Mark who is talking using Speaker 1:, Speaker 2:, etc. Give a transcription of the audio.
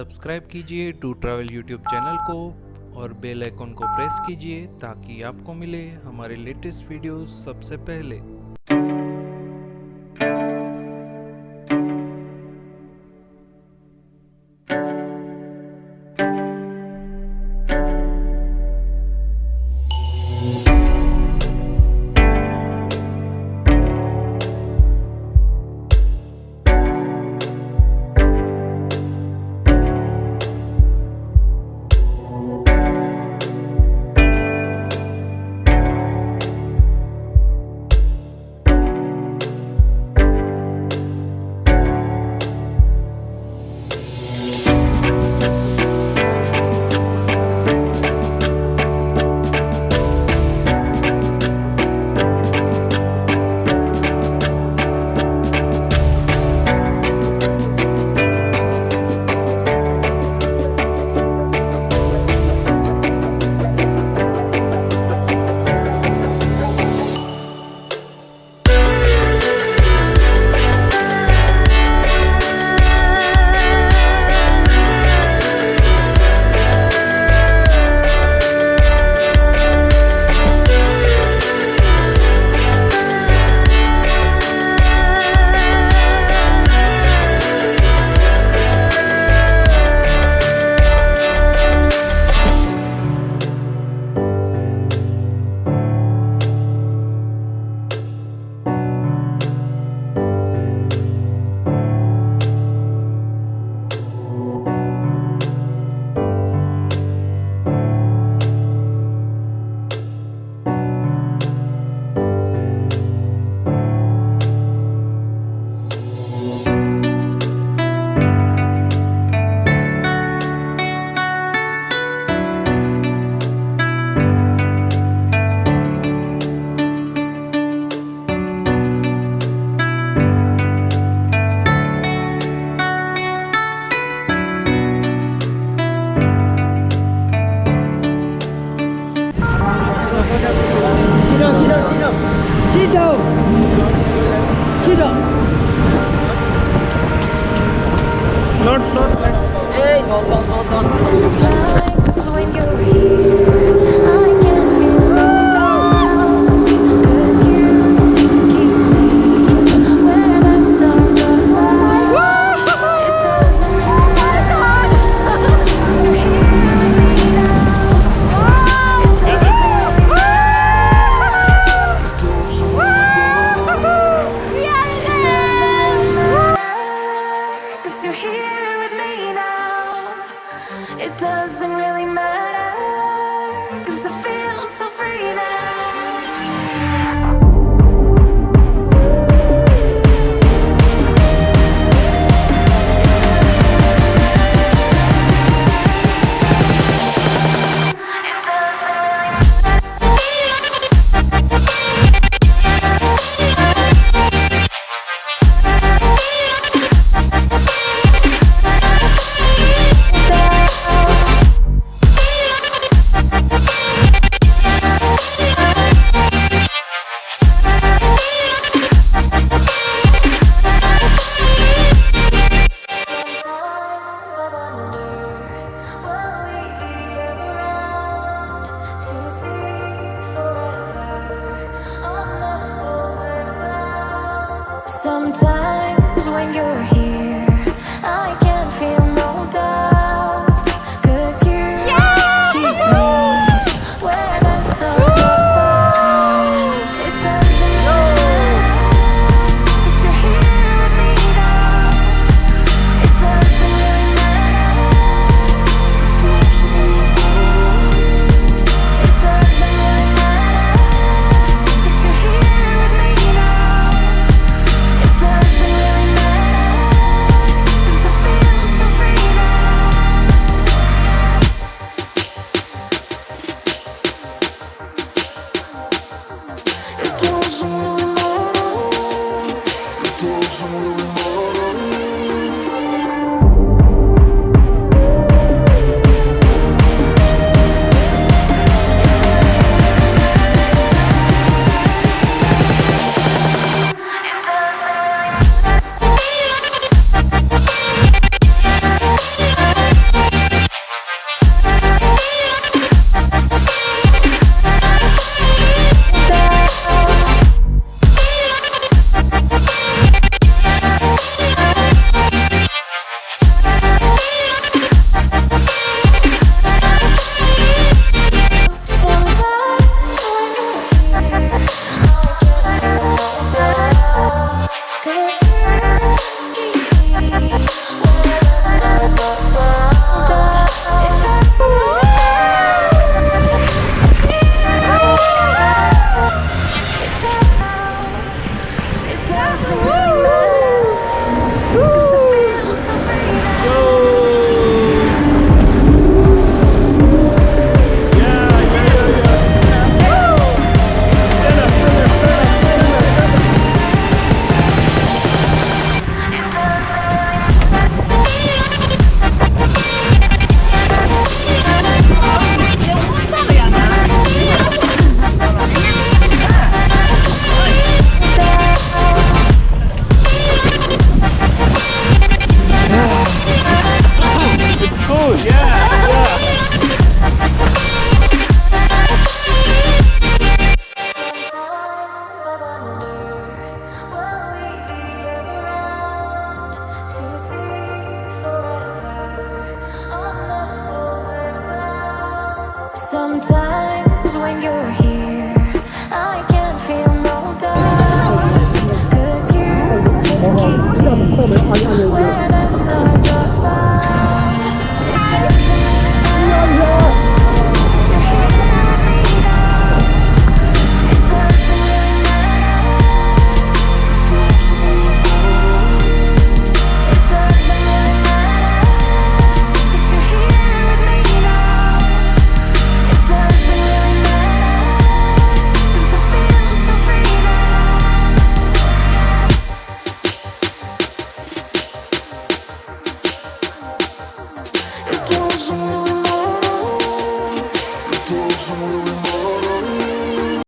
Speaker 1: Subscribe कीजिए to travel YouTube channel को और बेल आइकन को प्रेस कीजिए ताकि आपको मिले हमारे लेटेस्ट वीडियोस सबसे पहले।
Speaker 2: Sometimes when you're here, I can feel no doubts, 'cause you keep me where the stars are. It doesn't matter, 'cause you're here with me now. It doesn't matter. It doesn't matter, 'cause you're here with me now. It doesn't really matter, 'cause I feel so free now. Sometimes when you're here, I can feel no doubts, 'cause you keep me where the stars are. It doesn't matter, 'cause you're here with me now. It doesn't really matter. It doesn't really matter, 'cause you're here with me now. It doesn't really matter, 'cause I feel so free now. It doesn't really matter. It doesn't really matter. sometimes when you're here, I can't feel no doubts. 'Cause you keep me where the stars are bright. It doesn't really matter, 'cause you're here with me now. It doesn't really matter. It doesn't really matter, 'cause you're here with me now. It doesn't really matter, 'cause I feel so free now. It doesn't really